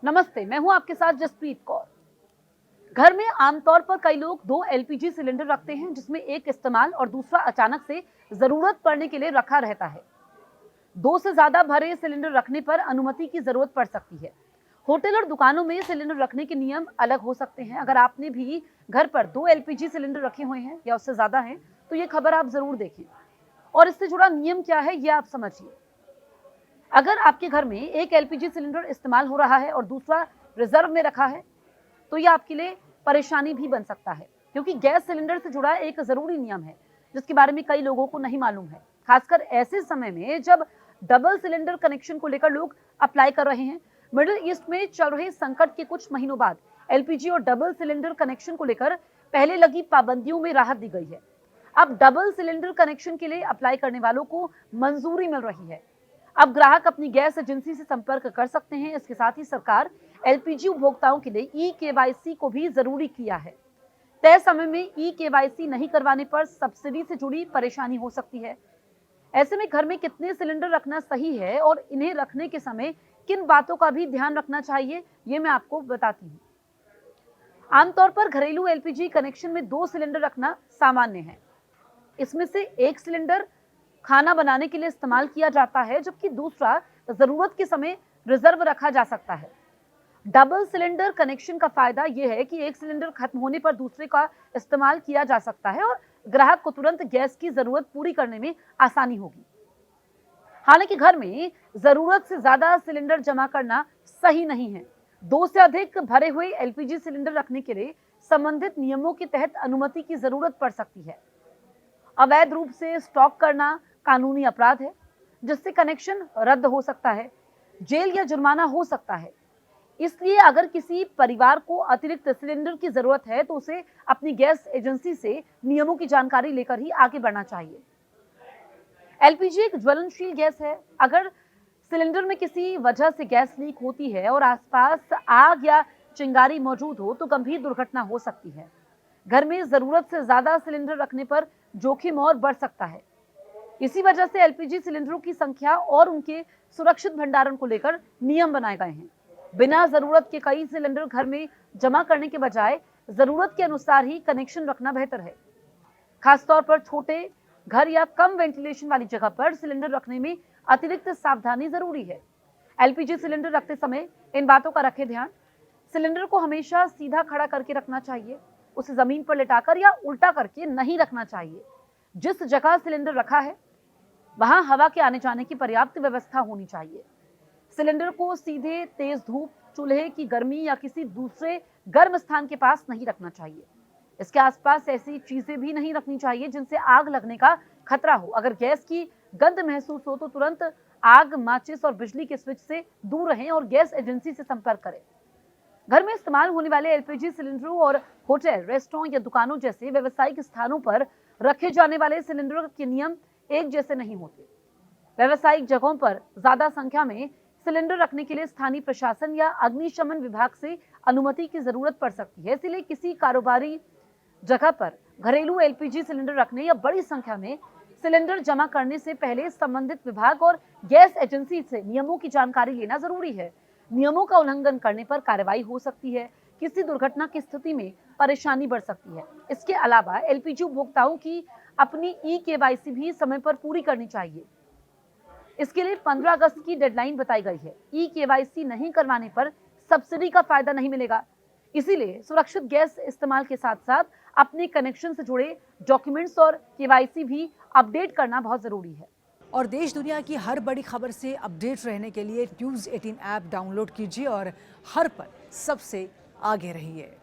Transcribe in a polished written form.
नमस्ते, मैं हूं आपके साथ जसप्रीत कौर। घर में आमतौर पर कई लोग दो एलपीजी सिलेंडर रखते हैं, जिसमें एक इस्तेमाल और दूसरा अचानक से जरूरत पड़ने के लिए रखा रहता है। दो से ज्यादा भरे सिलेंडर रखने पर अनुमति की जरूरत पड़ सकती है। होटल और दुकानों में सिलेंडर रखने के नियम अलग हो सकते हैं। अगर आपने भी घर पर दो एलपीजी सिलेंडर रखे हुए हैं या उससे ज्यादा हैं, तो ये खबर आप जरूर देखें और इससे जुड़ा नियम क्या है ये आप समझिए। अगर आपके घर में एक एलपीजी सिलेंडर इस्तेमाल हो रहा है और दूसरा रिजर्व में रखा है, तो ये आपके लिए परेशानी भी बन सकता है, क्योंकि गैस सिलेंडर से जुड़ा एक जरूरी नियम है जिसके बारे में कई लोगों को नहीं मालूम है। खासकर ऐसे समय में जब डबल सिलेंडर कनेक्शन को लेकर लोग अप्लाई कर रहे हैं। मिडिल ईस्ट में चल रहे संकट के कुछ महीनों बाद एलपीजी और डबल सिलेंडर कनेक्शन को लेकर पहले लगी पाबंदियों में राहत दी गई है। अब डबल सिलेंडर कनेक्शन के लिए अप्लाई करने वालों को मंजूरी मिल रही है। अब ग्राहक अपनी गैस एजेंसी से संपर्क कर सकते हैं। इसके साथ ही सरकार एलपीजी उपभोक्ताओं के लिए ई-केवाईसी को भी जरूरी किया है। तय समय में ई-केवाईसी नहीं करवाने पर सब्सिडी से जुड़ी परेशानी हो सकती है। ऐसे में घर में कितने सिलेंडर रखना सही है और इन्हें रखने के समय किन बातों का भी ध्यान रखना चाहिए, ये मैं आपको बताती हूँ। आमतौर पर घरेलू एलपीजी कनेक्शन में दो सिलेंडर रखना सामान्य है। इसमें से एक सिलेंडर खाना बनाने के लिए इस्तेमाल किया जाता है, जबकि दूसरा जरूरत के समय रिजर्व रखा जा सकता है। डबल सिलेंडर कनेक्शन का फायदा यह है कि एक सिलेंडर खत्म होने पर दूसरे का इस्तेमाल किया जा सकता है और ग्राहक को तुरंत गैस की जरूरत पूरी करने में आसानी होगी। हालांकि घर में जरूरत से ज्यादा सिलेंडर जमा करना सही नहीं है। दो से अधिक भरे हुए एलपीजी सिलेंडर रखने के लिए संबंधित नियमों के तहत अनुमति की जरूरत पड़ सकती है। अवैध रूप से स्टॉक करना कानूनी अपराध है, जिससे कनेक्शन रद्द हो सकता है, जेल या जुर्माना हो सकता है। इसलिए अगर किसी परिवार को अतिरिक्त सिलेंडर की जरूरत है, तो उसे अपनी गैस एजेंसी से नियमों की जानकारी लेकर ही आगे बढ़ना चाहिए। एलपीजी एक ज्वलनशील गैस है। अगर सिलेंडर में किसी वजह से गैस लीक होती है और आसपास आग या चिंगारी मौजूद हो, तो गंभीर दुर्घटना हो सकती है। घर में जरूरत से ज्यादा सिलेंडर रखने पर जोखिम और बढ़ सकता है। इसी वजह से एलपीजी सिलेंडरों की संख्या और उनके सुरक्षित भंडारण को लेकर नियम बनाए गए हैं। बिना जरूरत के कई सिलेंडर घर में जमा करने के बजाय जरूरत के अनुसार ही कनेक्शन रखना बेहतर है। खासतौर पर छोटे घर या कम वेंटिलेशन वाली जगह पर सिलेंडर रखने में अतिरिक्त सावधानी जरूरी है। एलपीजी सिलेंडर रखते समय इन बातों का रखें ध्यान। सिलेंडर को हमेशा सीधा खड़ा करके रखना चाहिए, उसे जमीन पर लेटाकर या उल्टा करके नहीं रखना चाहिए। जिस जगह सिलेंडर रखा है वहां हवा के आने जाने की पर्याप्त व्यवस्था होनी चाहिए। सिलेंडर को सीधे तेज धूप, चूल्हे की गर्मी या किसी दूसरे गर्म स्थान के पास नहीं रखना चाहिए। इसके आसपास ऐसी चीजें भी नहीं रखनी चाहिए जिनसे आग लगने का खतरा हो। अगर गैस की गंध महसूस हो तो तुरंत आग, माचिस और बिजली के स्विच से दूर रहें और गैस एजेंसी से संपर्क करें। घर में इस्तेमाल होने वाले एलपीजी सिलेंडरों और होटल, रेस्टोरेंट या दुकानों जैसे व्यावसायिक स्थानों पर रखे जाने वाले सिलेंडरों के नियम एक जैसे नहीं होते। व्यावसायिक जगहों पर ज्यादा संख्या में सिलेंडर रखने के लिए स्थानीय प्रशासन या अग्निशमन विभाग से अनुमति की जरूरत पड़ सकती है। इसलिए किसी कारोबारी जगह पर घरेलू एलपीजी सिलेंडर रखने या बड़ी संख्या में सिलेंडर जमा करने से पहले संबंधित विभाग और गैस एजेंसी से नियमों की जानकारी लेना जरूरी है। नियमों का उल्लंघन करने पर कार्रवाई हो सकती है। किसी दुर्घटना की स्थिति में परेशानी बढ़ सकती है। इसके अलावा एलपीजी उपभोक्ताओं की अपनी ई-केवाईसी भी समय पर पूरी करनी चाहिए। इसके लिए 15 अगस्त की डेडलाइन बताई गई है। ई-केवाईसी नहीं करवाने पर सब्सिडी का फायदा नहीं मिलेगा। इसीलिए सुरक्षित गैस इस्तेमाल के साथ साथ अपने कनेक्शन से जुड़े डॉक्यूमेंट्स और केवाईसी भी अपडेट करना बहुत जरूरी है। और देश दुनिया की हर बड़ी खबर से अपडेट रहने के लिए न्यूज़ 18 ऐप डाउनलोड कीजिए और हर पल सबसे आगे रहिए।